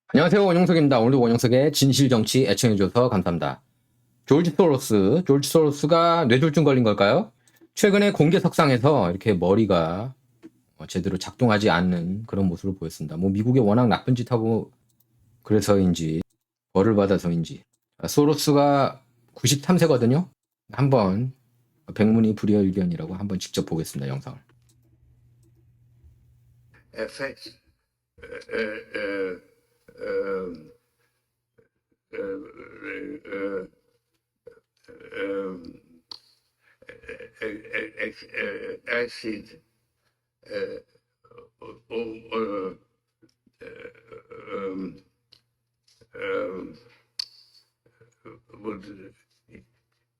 안녕하세요. 원영석입니다. 오늘도 원영석의 진실정치 애청해주셔서 감사합니다. 조지 소로스가 뇌졸중 걸린 걸까요? 최근에 공개석상에서 이렇게 머리가 제대로 작동하지 않는 그런 모습을 보였습니다. 뭐 미국에 워낙 나쁜 짓 하고 그래서인지 벌을 받아서인지 소로스가 93세거든요. 한번 백문이 불여일견이라고 한번 직접 보겠습니다. 영상을. affects uh, uh, um, uh, um, acid or um, um, would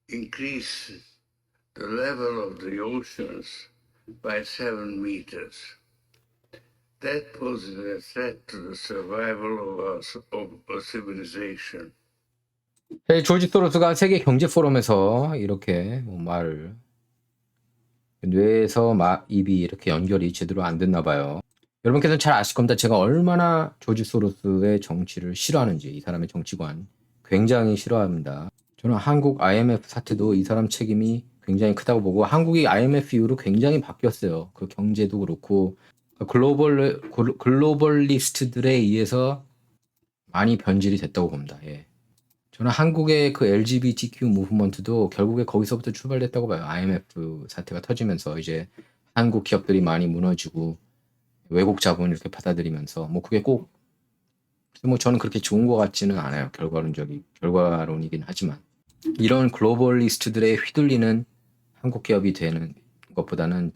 increase the level of the oceans by 7 meters. That poses a threat to the survival of a civilization. 조지 소로스가 세계 경제 포럼에서 이렇게 말을 뇌에서 입이 이렇게 연결이 제대로 안 됐나 봐요. 여러분께서는 잘 아실 겁니다. 제가 얼마나 조지 소로스의 정치를 싫어하는지, 이 사람의 정치관 굉장히 싫어합니다. 저는 한국 IMF 사태도 이 사람 책임이 굉장히 크다고 보고, 한국이 IMF 이후로 굉장히 바뀌었어요. 그 경제도 그렇고 글로벌리스트들에 의해서 많이 변질이 됐다고 봅니다. 예. 저는 한국의 그 LGBTQ 무브먼트도 결국에 거기서부터 출발됐다고 봐요. IMF 사태가 터지면서 이제 한국 기업들이 많이 무너지고 외국 자본을 이렇게 받아들이면서 뭐 그게 꼭 뭐 저는 그렇게 좋은 것 같지는 않아요. 결과론이긴 하지만 이런 글로벌리스트들에 휘둘리는 한국 기업이 되는 것보다는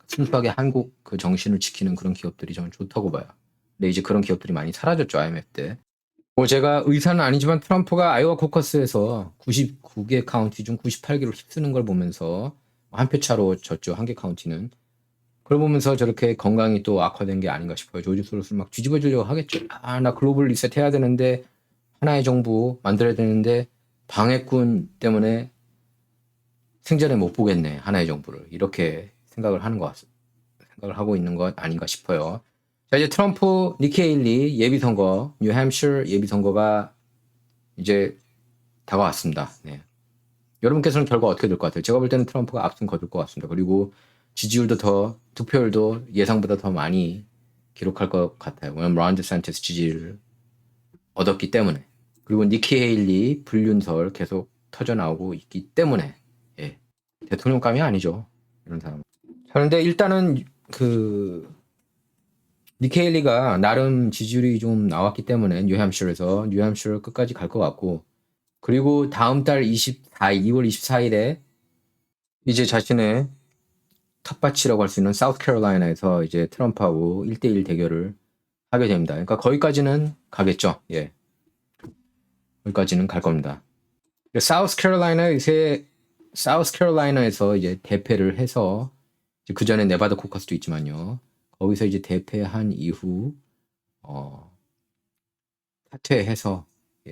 순수하게 한국 그 정신을 지키는 그런 기업들이 저는 좋다고 봐요. 근데 이제 그런 기업들이 많이 사라졌죠. IMF 때. 뭐 제가 의사는 아니지만 트럼프가 아이오와 코커스에서 99개 카운티 중 98개를 휩쓰는 걸 보면서 한 표 차로 졌죠. 한 개 카운티는. 그걸 보면서 저렇게 건강이 또 악화된 게 아닌가 싶어요. 조지 소로스를 막 뒤집어주려고 하겠죠. 나 글로벌 리셋 해야 되는데, 하나의 정부 만들어야 되는데 방해꾼 때문에 생전에 못 보겠네. 하나의 정부를. 이렇게 생각을 하고 있는 것 아닌가 싶어요. 자, 이제 트럼프, 니키 헤일리 예비선거, 뉴햄셔 예비선거가 이제 다가왔습니다. 네. 여러분께서는 결과 어떻게 될 것 같아요? 제가 볼 때는 트럼프가 압승 거둘 것 같습니다. 그리고 득표율도 예상보다 더 많이 기록할 것 같아요. 왜냐면 론 디샌티스 지지를 얻었기 때문에. 그리고 니키 헤일리 불륜설 계속 터져나오고 있기 때문에. 예. 대통령감이 아니죠. 이런 사람. 그런데 일단은 니키 헤일리가 나름 지지율이 좀 나왔기 때문에 뉴햄셔를 끝까지 갈 것 같고, 그리고 다음 달 2월 24일에 이제 자신의 텃밭이라고 할 수 있는 사우스캐롤라이나에서 이제 트럼프하고 1대1 대결을 하게 됩니다. 그러니까 거기까지는 가겠죠. 예. 거기까지는 갈 겁니다. 사우스캐롤라이나에서 이제 대패를 해서, 그 전에 네바다 코커스도 있지만요. 거기서 이제 대패한 이후 사퇴해서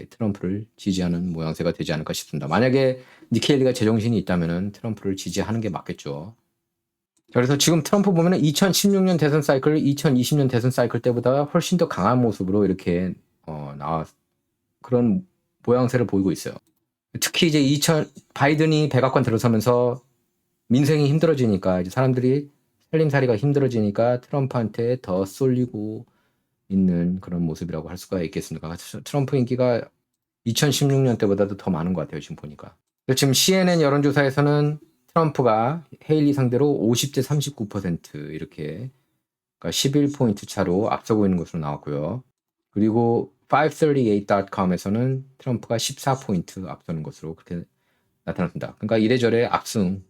트럼프를 지지하는 모양새가 되지 않을까 싶습니다. 만약에 니키 헤일리가 제정신이 있다면 트럼프를 지지하는 게 맞겠죠. 그래서 지금 트럼프 보면은 2016년 대선 사이클, 2020년 대선 사이클 때보다 훨씬 더 강한 모습으로 이렇게 그런 모양새를 보이고 있어요. 특히 이제 바이든이 백악관 들어서면서 민생이 힘들어지니까, 이제 사람들이 살림살이가 힘들어지니까 트럼프한테 더 쏠리고 있는 그런 모습이라고 할 수가 있겠습니다. 트럼프 인기가 2016년 때보다도 더 많은 것 같아요. 지금 보니까. 지금 CNN 여론조사에서는 트럼프가 헤일리 상대로 50대 39% 이렇게, 그러니까 11포인트 차로 앞서고 있는 것으로 나왔고요. 그리고 538.com에서는 트럼프가 14포인트 앞서는 것으로 그렇게 나타났습니다. 그러니까 이래저래 압승,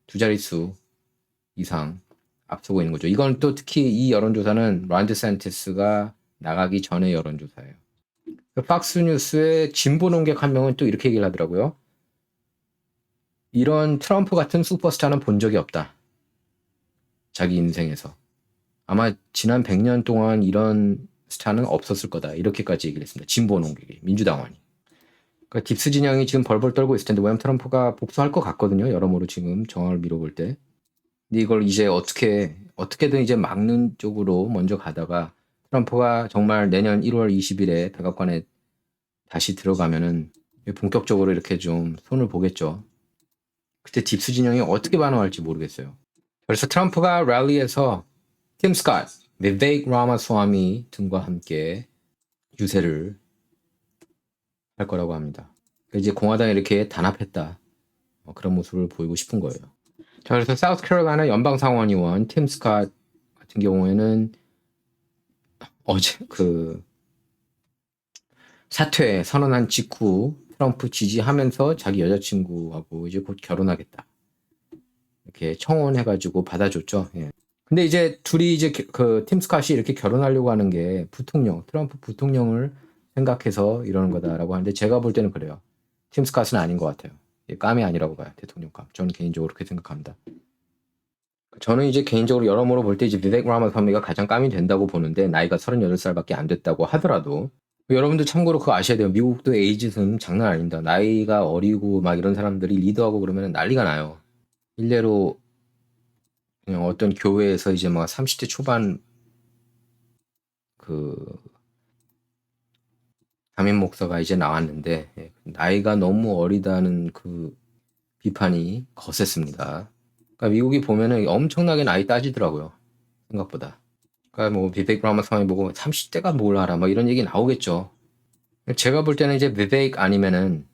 두 자릿수 이상 앞서고 있는 거죠. 이건 또 특히 이 여론조사는 론 디샌티스가 나가기 전의 여론조사예요. 팍스 뉴스의 진보 농객 한 명은 또 이렇게 얘기를 하더라고요. 이런 트럼프 같은 슈퍼스타는 본 적이 없다. 자기 인생에서. 아마 지난 100년 동안 이런 스타는 없었을 거다. 이렇게까지 얘기를 했습니다. 진보 농객이, 민주당원이. 그러니까 딥스 진영이 지금 벌벌 떨고 있을 텐데, 왜냐면 트럼프가 복수할 것 같거든요. 여러모로 지금 정황을 미뤄볼 때. 근데 이걸 이제 어떻게든 이제 막는 쪽으로 먼저 가다가 트럼프가 정말 내년 1월 20일에 백악관에 다시 들어가면은 본격적으로 이렇게 좀 손을 보겠죠. 그때 딥스 진영이 어떻게 반응할지 모르겠어요. 그래서 트럼프가 랠리에서 팀 스캇, 비베이크 라마스와미 등과 함께 유세를 할 거라고 합니다. 이제 공화당이 이렇게 단합했다. 그런 모습을 보이고 싶은 거예요. 자, 그래서 사우스캐롤라이나 연방상원의원 팀 스캇 같은 경우에는 어제 그 사퇴 선언한 직후 트럼프 지지하면서 자기 여자친구하고 이제 곧 결혼하겠다. 이렇게 청혼해가지고 받아줬죠. 예. 근데 이제 둘이 이제 그 팀 스캇이 이렇게 결혼하려고 하는 게 부통령, 트럼프 부통령을 생각해서 이러는 거다라고 하는데 제가 볼 때는 그래요. 팀 스캇은 아닌 것 같아요. 깜이 아니라고 봐요. 대통령감. 저는 개인적으로 그렇게 생각합니다. 저는 이제 개인적으로 여러모로 볼 때 이제 비베이크 라마스와미가 가장 깜이 된다고 보는데 나이가 38살밖에 안 됐다고 하더라도 여러분들 참고로 그거 아셔야 돼요. 미국도 에이지즘 장난 아닙니다. 나이가 어리고 막 이런 사람들이 리더하고 그러면 난리가 나요. 일례로 그냥 어떤 교회에서 이제 막 30대 초반 그 담임 목사가 이제 나왔는데 나이가 너무 어리다는 그 비판이 거셌습니다. 그러니까 미국이 보면은 엄청나게 나이 따지더라고요. 생각보다. 그러니까 뭐 비베이크 라마스와미 보고 30대가 뭘 알아 막 이런 얘기 나오겠죠. 제가 볼 때는 이제 비베이크 아니면은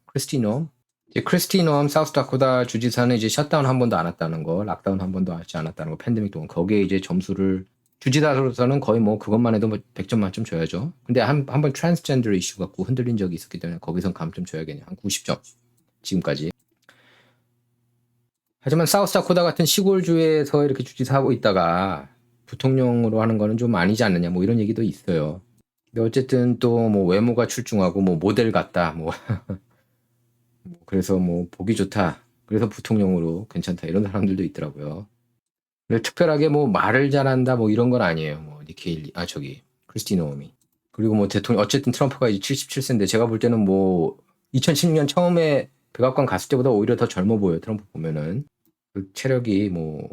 크리스티 노엄. 이제 크리스티 노엄 사우스다코타 주지사는 이제 셧다운 한 번도 안 했다는 거, 락다운 한 번도 하지 않았다는 거, 팬데믹 동안 거기에 이제 점수를 주지사로서는 거의 뭐 그것만 해도 뭐 100점 만점 줘야죠. 근데 한번 트랜스젠더 이슈 갖고 흔들린 적이 있었기 때문에 거기선 감점 줘야겠네요. 한 90점 지금까지. 하지만 사우스다코타 같은 시골주에서 이렇게 주지사하고 있다가 부통령으로 하는 거는 좀 아니지 않느냐 뭐 이런 얘기도 있어요. 근데 어쨌든 또 뭐 외모가 출중하고 뭐 모델 같다 뭐 그래서 뭐 보기 좋다 그래서 부통령으로 괜찮다 이런 사람들도 있더라고요. 근데 특별하게 뭐 말을 잘한다 뭐 이런 건 아니에요. 뭐 니케일리 저기 크리스티 노엄이. 그리고 뭐 대통령 어쨌든 트럼프가 이제 77세인데 제가 볼 때는 뭐 2016년 처음에 백악관 갔을 때보다 오히려 더 젊어 보여요. 트럼프 보면은 그 체력이 뭐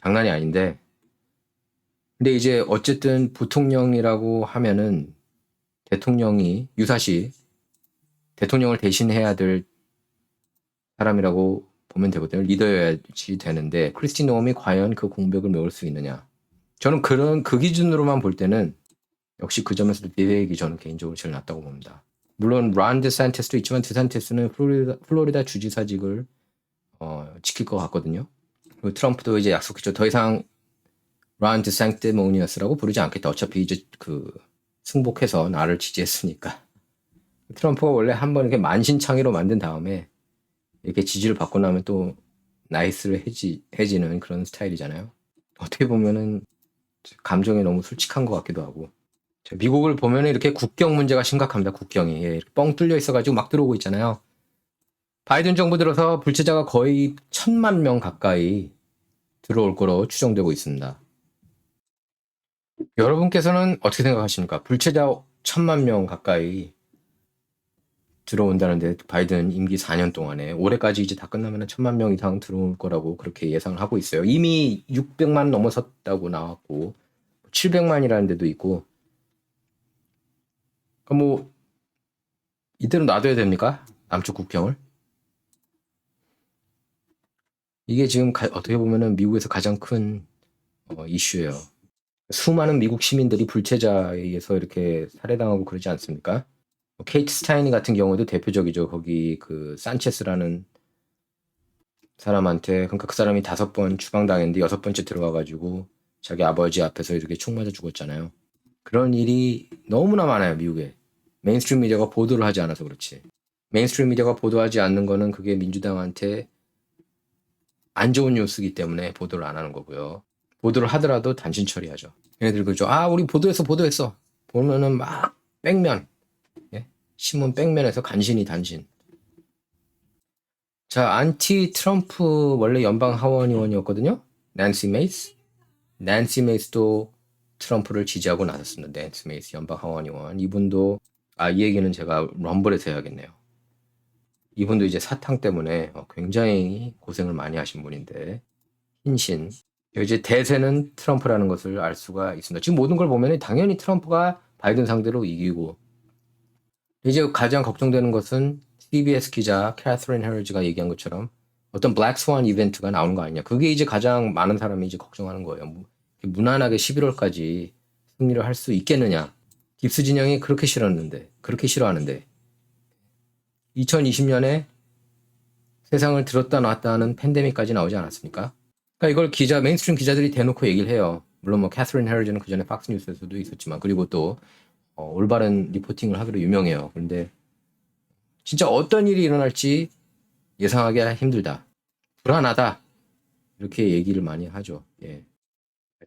장난이 아닌데 근데 이제 어쨌든 부통령이라고 하면은 대통령이 유사시 대통령을 대신해야 될 사람이라고 보면 되거든요. 리더여야지 되는데 크리스티 노엄이 과연 그 공백을 메울 수 있느냐. 저는 그 기준으로만 볼 때는 역시 그 점에서도 비베이크가 저는 개인적으로 제일 낫다고 봅니다. 물론 론 데산티스도 있지만 데산티스는 플로리다 주지사직을 지킬 것 같거든요. 그리고 트럼프도 이제 약속했죠. 더 이상 론 데산티모니어스라고 부르지 않겠다. 어차피 이제 그 승복해서 나를 지지했으니까. 트럼프가 원래 한번 이렇게 만신창이로 만든 다음에 이렇게 지지를 받고 나면 또 나이스를 해지는 그런 스타일이잖아요. 어떻게 보면은 감정이 너무 솔직한 것 같기도 하고. 미국을 보면은 이렇게 국경 문제가 심각합니다. 국경이 이렇게 뻥 뚫려 있어가지고 막 들어오고 있잖아요. 바이든 정부 들어서 불체자가 거의 1,000만 명 가까이 들어올 거로 추정되고 있습니다. 여러분께서는 어떻게 생각하십니까? 불체자 1,000만 명 가까이 들어온다는데 바이든 임기 4년 동안에 올해까지 이제 다 끝나면 1,000만 명 이상 들어올 거라고 그렇게 예상을 하고 있어요. 이미 600만 넘어섰다고 나왔고 700만이라는 데도 있고 그러니까 뭐 이대로 놔둬야 됩니까? 남쪽 국경을? 이게 지금 어떻게 보면은 미국에서 가장 큰 이슈예요. 수많은 미국 시민들이 불체자에 의해서 이렇게 살해당하고 그러지 않습니까? 케이트 스타이니 같은 경우도 대표적이죠. 거기 그 산체스라는 사람한테 그러니까 그 사람이 5번 추방당했는데 6번째 들어가가지고 자기 아버지 앞에서 이렇게 총 맞아 죽었잖아요. 그런 일이 너무나 많아요. 미국에. 메인스트림 미디어가 보도를 하지 않아서 그렇지. 메인스트림 미디어가 보도하지 않는 거는 그게 민주당한테 안 좋은 뉴스이기 때문에 보도를 안 하는 거고요. 보도를 하더라도 단신 처리하죠. 얘네들 그죠. 우리 보도했어. 보면은 막 백면. 예? 신문 백면에서 간신히 단신. 자, 안티 트럼프 원래 연방 하원 의원이었거든요. 낸시 메이스. 낸시 메이스도 트럼프를 지지하고 나섰습니다. 낸시 메이스 연방 하원 의원. 이분도 이 얘기는 제가 럼블에서 해야겠네요. 이분도 이제 사탕 때문에 굉장히 고생을 많이 하신 분인데 흰신 이제 대세는 트럼프라는 것을 알 수가 있습니다. 지금 모든 걸 보면 당연히 트럼프가 바이든 상대로 이기고 이제 가장 걱정되는 것은 CBS 기자 캐서린 헤리즈가 얘기한 것처럼 어떤 블랙 스완 이벤트가 나오는 거 아니냐. 그게 이제 가장 많은 사람이 이제 걱정하는 거예요. 무난하게 11월까지 승리를 할 수 있겠느냐. 깁스 진영이 그렇게 싫어하는데 2020년에 세상을 들었다 놨다 하는 팬데믹까지 나오지 않았습니까? 그러니까 이걸 메인스트림 기자들이 대놓고 얘기를 해요. 물론 뭐 캐서린 헤리즈는 그 전에 팍스뉴스에서도 있었지만 그리고 또 올바른 리포팅을 하기로 유명해요. 그런데 진짜 어떤 일이 일어날지 예상하기 힘들다. 불안하다. 이렇게 얘기를 많이 하죠. 예.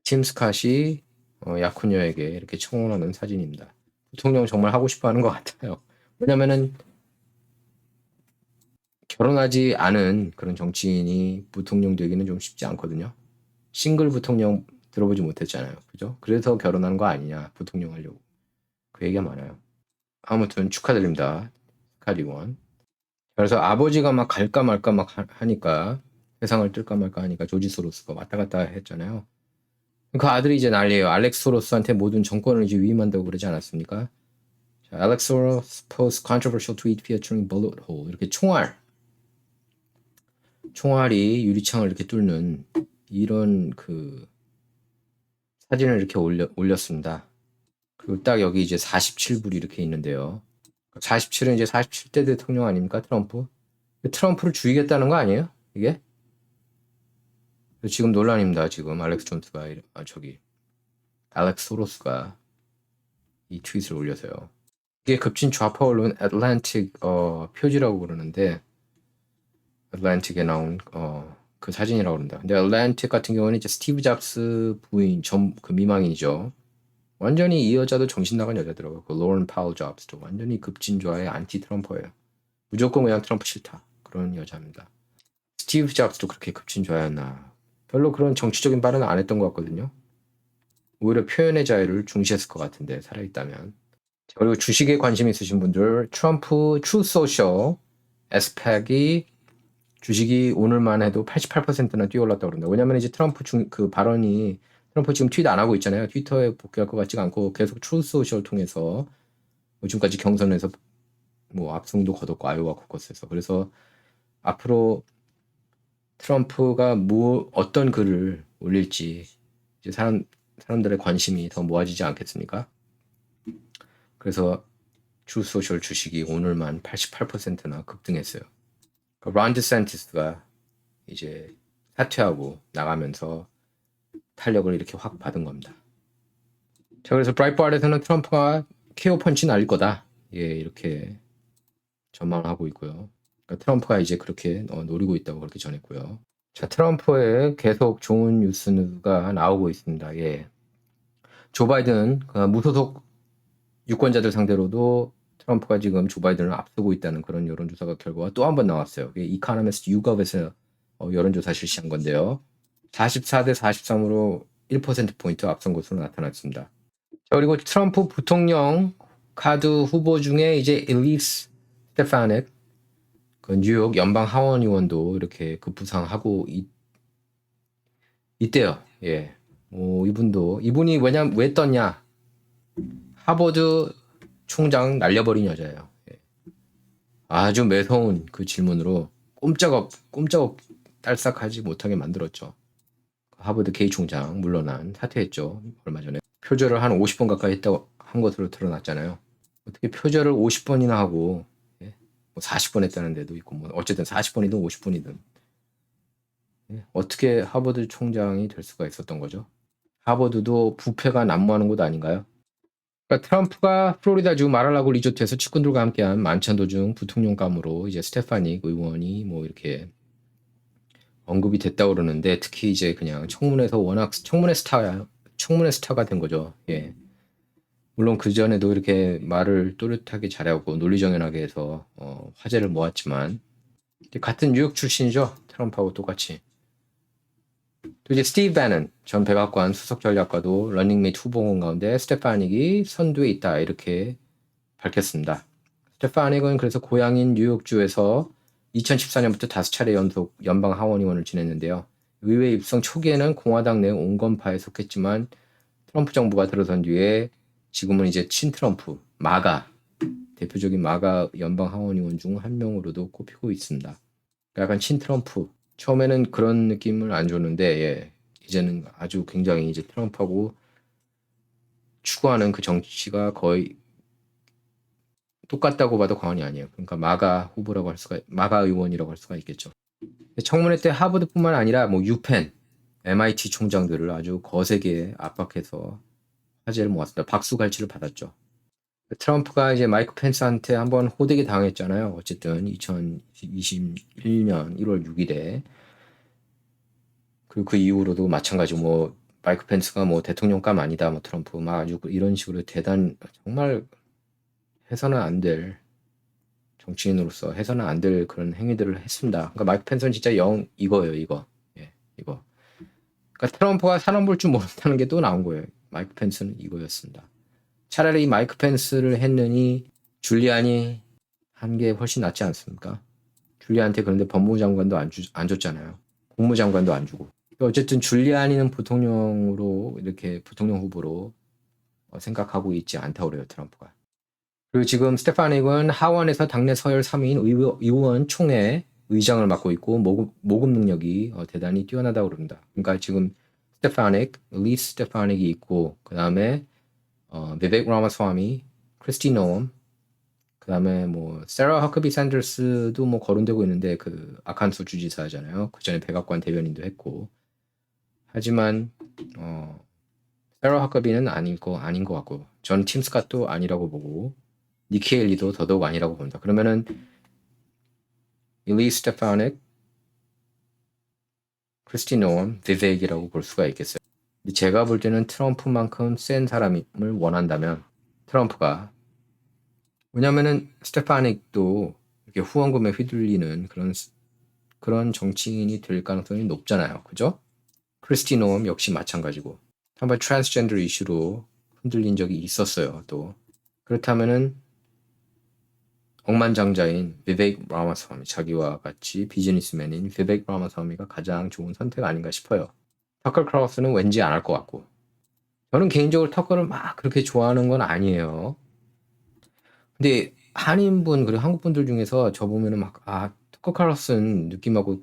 팀 스캇이 약혼녀에게 이렇게 청혼하는 사진입니다. 부통령 정말 하고 싶어 하는 것 같아요. 왜냐면은 결혼하지 않은 그런 정치인이 부통령 되기는 좀 쉽지 않거든요. 싱글 부통령 들어보지 못했잖아요. 그죠? 그래서 결혼한 거 아니냐. 부통령 하려고. 그 얘기가 많아요. 아무튼 축하드립니다. 스캇 의원. 그래서 아버지가 막 갈까 말까 막 하니까 세상을 뜰까 말까 하니까 조지 소로스가 왔다 갔다 했잖아요. 그 아들이 이제 난리예요. 알렉스 소로스한테 모든 정권을 이제 위임한다고 그러지 않았습니까? 자, Alex Soros posts controversial tweet featuring bullet hole. 이렇게 총알이 유리창을 이렇게 뚫는 이런 그 사진을 이렇게 올렸습니다. 그리고 딱 여기 이제 47불이 이렇게 있는데요. 47은 이제 47대 대통령 아닙니까? 트럼프. 트럼프를 죽이겠다는 거 아니에요? 이게? 지금 논란입니다. 지금 알렉스 소로스가 이 트윗을 올려서요. 이게 급진 좌파 언론 애틀랜틱 표지라고 그러는데 애틀랜틱에 나온 그 사진이라고 그런다. 근데 애틀랜틱 같은 경우는 이제 스티브 잡스 부인 그 미망인이죠. 완전히 이 여자도 정신 나간 여자더라고요. 그 로런 파울 잡스도 완전히 급진좌의 안티 트럼퍼예요. 무조건 그냥 트럼프 싫다. 그런 여자입니다. 스티브 잡스도 그렇게 급진좌였나. 별로 그런 정치적인 발언은 안 했던 것 같거든요. 오히려 표현의 자유를 중시했을 것 같은데 살아있다면. 그리고 주식에 관심 있으신 분들 트럼프 트루소셜 에스펙이 주식이 오늘만 해도 88%나 뛰어올랐다고 그런다. 왜냐면 이제 그 발언이 트럼프 지금 트윗 안 하고 있잖아요. 트위터에 복귀할 것 같지가 않고 계속 트루소셜 통해서 지금까지 경선에서 뭐 압승도 거뒀고 아이오와 코커스에서. 그래서 앞으로 트럼프가 어떤 글을 올릴지 이제 사람들의 관심이 더 모아지지 않겠습니까? 그래서 트루소셜 주식이 오늘만 88%나 급등했어요. 론 디샌티스가 이제 사퇴하고 나가면서 탄력을 이렇게 확 받은 겁니다. 자, 그래서 브라이트바트에서는 트럼프가 KO 펀치 날릴 거다. 예, 이렇게 전망을 하고 있고요. 그러니까 트럼프가 이제 그렇게 노리고 있다고 그렇게 전했고요. 자, 트럼프의 계속 좋은 뉴스가 나오고 있습니다. 예. 조 바이든 무소속 유권자들 상대로도 트럼프가 지금 조 바이든을 앞서고 있다는 그런 여론조사 결과가 또 한 번 나왔어요. 이카노미스트 유겁에서 여론조사 실시한 건데요. 44대 43으로 1%포인트 앞선 것으로 나타났습니다. 자, 그리고 트럼프 부통령 카드 후보 중에 이제 엘리스 스테파닉 그 뉴욕 연방 하원 의원도 이렇게 급부상하고 있대요. 예. 이분이 왜 떴냐? 하버드 총장 날려버린 여자예요. 예. 아주 매서운 그 질문으로 꼼짝없 딸싹하지 못하게 만들었죠. 하버드 K 총장 물러난 사퇴했죠. 얼마 전에 표절을 한 50번 가까이 했다고 한 것으로 드러났잖아요. 어떻게 표절을 50번이나 하고 40번 했다는 데도 있고 뭐 어쨌든 40번이든 50번이든 어떻게 하버드 총장이 될 수가 있었던 거죠? 하버드도 부패가 난무하는 곳 아닌가요? 그러니까 트럼프가 플로리다주 마랄라고 리조트에서 측근들과 함께한 만찬 도중 부통령감으로 이제 스테파닉 의원이 뭐 이렇게 언급이 됐다고 그러는데 특히 이제 그냥 청문회에서 워낙 청문회 스타가 된 거죠. 예. 물론 그 전에도 이렇게 말을 또렷하게 잘하고 논리정연하게 해서 화제를 모았지만 같은 뉴욕 출신이죠. 트럼프하고 똑같이. 또 이제 스티브 배넌 전 백악관 수석 전략가도 러닝메이트 후보군 가운데 스테파닉이 선두에 있다 이렇게 밝혔습니다. 스테파닉은 그래서 고향인 뉴욕주에서 2014년부터 5차례 연속 연방 하원 의원을 지냈는데요. 의회 입성 초기에는 공화당 내 온건파에 속했지만 트럼프 정부가 들어선 뒤에 지금은 이제 친트럼프, 마가, 대표적인 마가 연방 하원 의원 중 한 명으로도 꼽히고 있습니다. 약간 친트럼프. 처음에는 그런 느낌을 안 줬는데 예, 이제는 아주 굉장히 이제 트럼프하고 추구하는 그 정치가 거의 똑같다고 봐도 과언이 아니에요. 그러니까 마가 의원이라고 할 수가 있겠죠. 청문회 때 하버드뿐만 아니라 뭐 유펜, MIT 총장들을 아주 거세게 압박해서 화제를 모았습니다. 박수갈채를 받았죠. 트럼프가 이제 마이크 펜스한테 한번 호되게 당했잖아요. 어쨌든 2021년 1월 6일에. 그리고 그 이후로도 마찬가지고 뭐 마이크 펜스가 뭐 대통령감 아니다, 뭐 트럼프 막 아주 이런 식으로 정말 해서는 안 될 정치인으로서 해서는 안 될 그런 행위들을 했습니다. 그러니까 마이크 펜스는 진짜 이거예요, 이거. 예, 이거. 그러니까 트럼프가 사람 볼 줄 모른다는 게 또 나온 거예요. 마이크 펜스는 이거였습니다. 차라리 마이크 펜스를 했느니 줄리안이 한 게 훨씬 낫지 않습니까? 줄리안한테 그런데 법무부 장관도 안 줬잖아요. 국무장관도 안 주고. 어쨌든 줄리안이는 부통령으로 이렇게 부통령 후보로 생각하고 있지 않다고 그래요, 트럼프가. 그리고 지금 스테파닉은 하원에서 당내 서열 3위인 의원 총회 의장을 맡고 있고 모금 능력이 대단히 뛰어나다고 그럽니다. 그러니까 지금 리 스테파닉이 있고 그 다음에 비벡 라마스와미, 크리스티 노엄, 그 다음에 뭐 세라 허커비 샌더스도 뭐 거론되고 있는데 그 아칸소 주지사잖아요. 그 전에 백악관 대변인도 했고. 하지만 세라 허커비는 아닌 것 같고, 전 팀 스캇도 아니라고 보고, 니키 헬리도 더더욱 아니라고 봅니다. 그러면은 리 스테파닉, 크리스티 노엄, 비벡이라고 볼 수가 있겠어요. 제가 볼 때는 트럼프만큼 센 사람을 원한다면 트럼프가, 왜냐면은 스테파닉도 이렇게 후원금에 휘둘리는 그런 정치인이 될 가능성이 높잖아요. 그죠? 크리스티 노엄 역시 마찬가지고 한번 트랜스젠더 이슈로 흔들린 적이 있었어요. 또 그렇다면은 억만장자인 비벡 라마스와미, 자기와 같이 비즈니스맨인 비벡 라마스와미가 가장 좋은 선택 아닌가 싶어요. 터커 크라우스는 왠지 안 할 것 같고, 저는 개인적으로 터커를 막 그렇게 좋아하는 건 아니에요. 근데 한인분 그리고 한국분들 중에서 저 보면은 터커 칼슨 느낌하고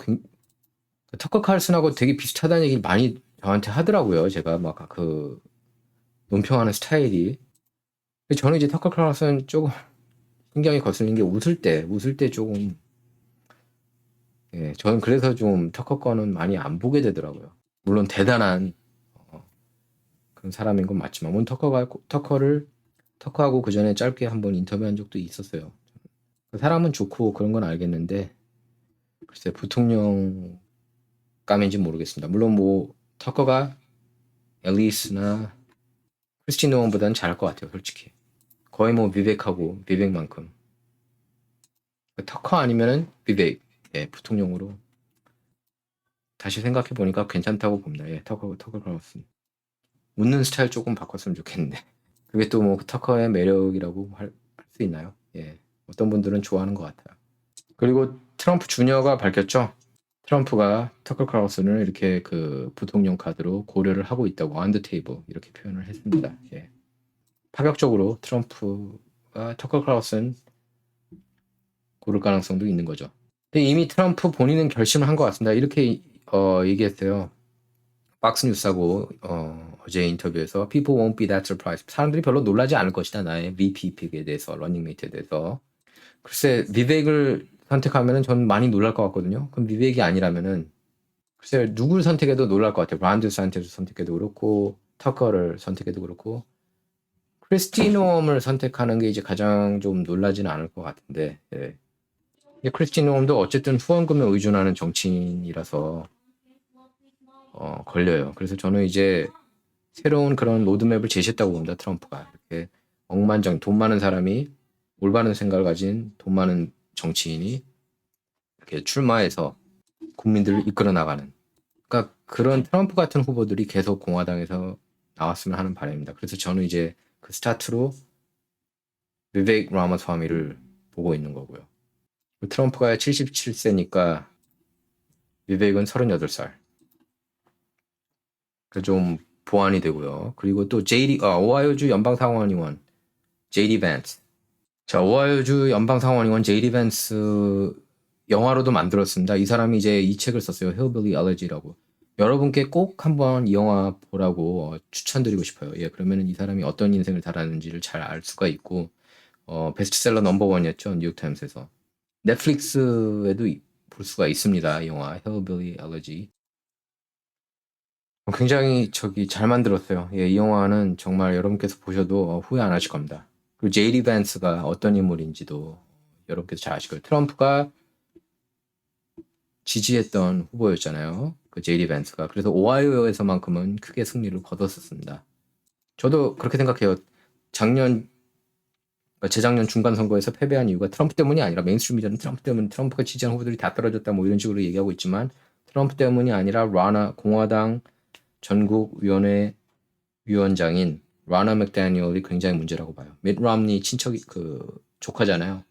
터커 칼슨하고 되게 비슷하다는 얘기를 많이 저한테 하더라고요. 제가 막 그 논평하는 스타일이. 근데 저는 이제 터커 칼슨 조금 신경이 거슬린 게 웃을 때 조금, 예, 저는 그래서 좀 터커 거는 많이 안 보게 되더라고요. 물론 대단한 그런 사람인 건 맞지만, 물론 터커하고 그 전에 짧게 한번 인터뷰한 적도 있었어요. 그 사람은 좋고 그런 건 알겠는데, 글쎄 부통령 감인지 모르겠습니다. 물론 뭐 터커가 앨리스나 크리스틴 노원보다는 잘할 것 같아요, 솔직히. 거의 뭐 비벡만큼. 터커 아니면은 비벡, 예, 부통령으로 다시 생각해 보니까 괜찮다고 봅니다. 예, 터커 크라우슨. 웃는 스타일 조금 바꿨으면 좋겠는데. 그게 또 뭐 터커의 매력이라고 할 수 있나요? 예, 어떤 분들은 좋아하는 것 같아요. 그리고 트럼프 주니어가 밝혔죠. 트럼프가 터커 크라우슨을 이렇게 그 부통령 카드로 고려를 하고 있다고, on the table 이렇게 표현을 했습니다. 예. 파격적으로 트럼프가 터커 크라우슨 고를 가능성도 있는 거죠. 근데 이미 트럼프 본인은 결심을 한 것 같습니다. 이렇게 얘기했어요. 박스뉴스하고 어제 인터뷰에서 People won't be that surprised. 사람들이 별로 놀라지 않을 것이다. 나의 VP 픽에 대해서, 러닝메이트에 대해서. 글쎄 비벡을 선택하면은 전 많이 놀랄 것 같거든요. 그럼 비벡이 아니라면은 글쎄 누굴 선택해도 놀랄 것 같아요. 브란드 산테스 선택해도 그렇고, 터커를 선택해도 그렇고, 크리스티노엄을 선택하는 게 이제 가장 좀 놀라지는 않을 것 같은데, 예. 크리스티노엄도 어쨌든 후원금에 의존하는 정치인이라서 걸려요. 그래서 저는 이제 새로운 그런 로드맵을 제시했다고 봅니다. 트럼프가 이렇게 돈 많은 사람이, 올바른 생각을 가진 돈 많은 정치인이 이렇게 출마해서 국민들을 이끌어 나가는, 그러니까 그런 트럼프 같은 후보들이 계속 공화당에서 나왔으면 하는 바람입니다. 그래서 저는 이제 그 스타트로 비벡 라마스와미를 보고 있는 거고요. 트럼프가 77세니까 비벡은 38살. 그 좀 보완이 되고요. 그리고 또 오하이오주 연방상원의원 JD 벤스. 자, 오하이오주 연방상원의원 JD 벤스 영화로도 만들었습니다. 이 사람이 이제 이 책을 썼어요. Hillbilly Elegy라고. 여러분께 꼭 한번 이 영화 보라고 추천드리고 싶어요. 예, 그러면은 이 사람이 어떤 인생을 살았는지를 잘 알 수가 있고, 베스트셀러 넘버원이었죠. 뉴욕타임스에서. 넷플릭스에도 볼 수가 있습니다. 이 영화 Hillbilly Elegy. 굉장히 잘 만들었어요. 예, 이 영화는 정말 여러분께서 보셔도 후회 안 하실 겁니다. 그리고 제이디 밴스가 어떤 인물인지도 여러분께서 잘 아실 거예요. 트럼프가 지지했던 후보였잖아요. 그 제이디 밴스가. 그래서 오하이오에서만큼은 크게 승리를 거뒀었습니다. 저도 그렇게 생각해요. 재작년 중간 선거에서 패배한 이유가 트럼프 때문이 아니라 메인스트림 미디어는 트럼프 때문에 트럼프가 지지한 후보들이 다 떨어졌다 뭐 이런 식으로 얘기하고 있지만 트럼프 때문이 아니라 공화당 전국위원회 위원장인 라나 맥다니얼이 굉장히 문제라고 봐요. 밋 롬니 조카잖아요.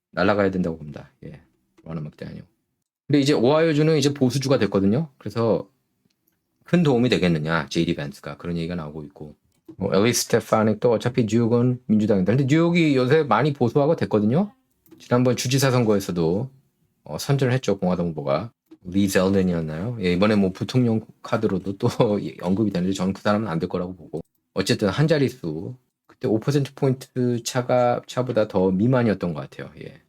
날아가야 된다고 봅니다. 예, 라나 맥다니얼. 근데 이제 오하이오주는 이제 보수주가 됐거든요. 그래서 큰 도움이 되겠느냐, 제이디 밴스가 그런 얘기가 나오고 있고. 엘리 스테파닉도 어차피 뉴욕은 민주당이다. 근데 뉴욕이 요새 많이 보수화가 됐거든요. 지난번 주지사 선거에서도 선전을 했죠, 공화당 후보가. 리 젤든이었나요? 예, 이번에 뭐 부통령 카드로도 또 언급이 되는데 저는 그 사람은 안 될 거라고 보고. 어쨌든 한 자릿수. 그때 5%포인트 차보다 더 미만이었던 것 같아요. 예.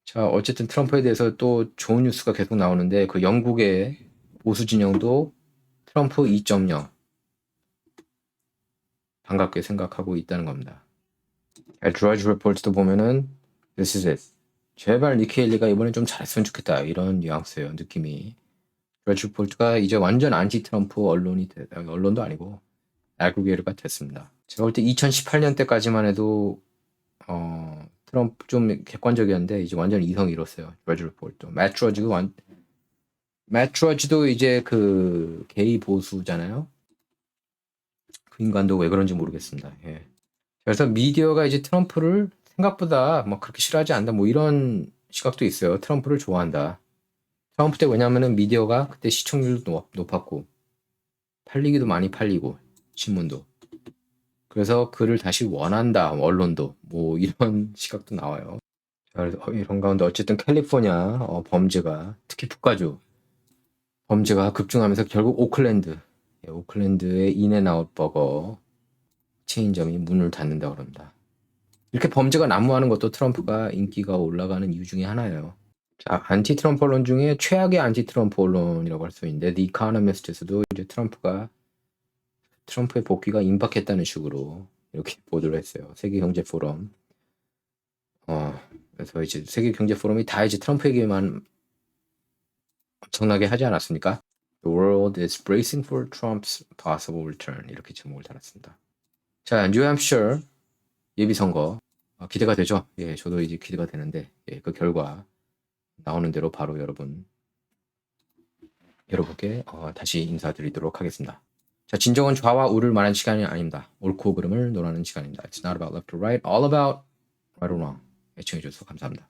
자, 어쨌든 트럼프에 대해서 또 좋은 뉴스가 계속 나오는데 그 영국의 보수 진영도 트럼프 2.0 반갑게 생각하고 있다는 겁니다. 드러지 리포트도 보면은 This is it. 제발 니키 헤일리가 이번엔 좀 잘했으면 좋겠다. 이런 뉘앙스예요. 느낌이. 드러지 리포트가 이제 완전 안티 트럼프 언론도 아니고 알고게르가 됐습니다. 제가 볼 때 2018년 때까지만 해도 트럼프 좀 객관적이었는데 이제 완전 이성이 잃었어요. 드러지 리포트. 맷 트러지도 이제 그 게이 보수잖아요. 그 인간도 왜 그런지 모르겠습니다. 예. 그래서 미디어가 이제 트럼프를 생각보다 막 그렇게 싫어하지 않는다. 뭐 이런 시각도 있어요. 트럼프를 좋아한다. 트럼프 때 왜냐면은 미디어가 그때 시청률도 높았고 팔리기도 많이 팔리고 신문도. 그래서 그를 다시 원한다. 언론도 뭐 이런 시각도 나와요. 자, 이런 가운데 어쨌든 캘리포니아 범죄가 특히 북가주 범죄가 급증하면서 결국 오클랜드의 인앤아웃 버거 체인점이 문을 닫는다고 합니다. 이렇게 범죄가 난무하는 것도 트럼프가 인기가 올라가는 이유 중에 하나예요. 자, 안티 트럼프 언론 중에 최악의 안티 트럼프 언론이라고 할 수 있는데 The Economist에서도 이제 트럼프의 복귀가 임박했다는 식으로 이렇게 보도를 했어요. 세계 경제 포럼. 그래서 이제 세계 경제 포럼이 다 이제 트럼프에게만 엄청나게 하지 않았습니까? The world is bracing for Trump's possible return. 이렇게 제목을 달았습니다. 자, 뉴햄셔 예비선거 기대가 되죠? 예, 저도 이제 기대가 되는데 예, 그 결과 나오는 대로 바로 여러분께 다시 인사드리도록 하겠습니다. 자, 진정은 좌와 우를 말하는 시간이 아닙니다. 옳고 그름을 논하는 시간입니다. It's not about left or right, all about right or wrong. 애청해주셔서 감사합니다.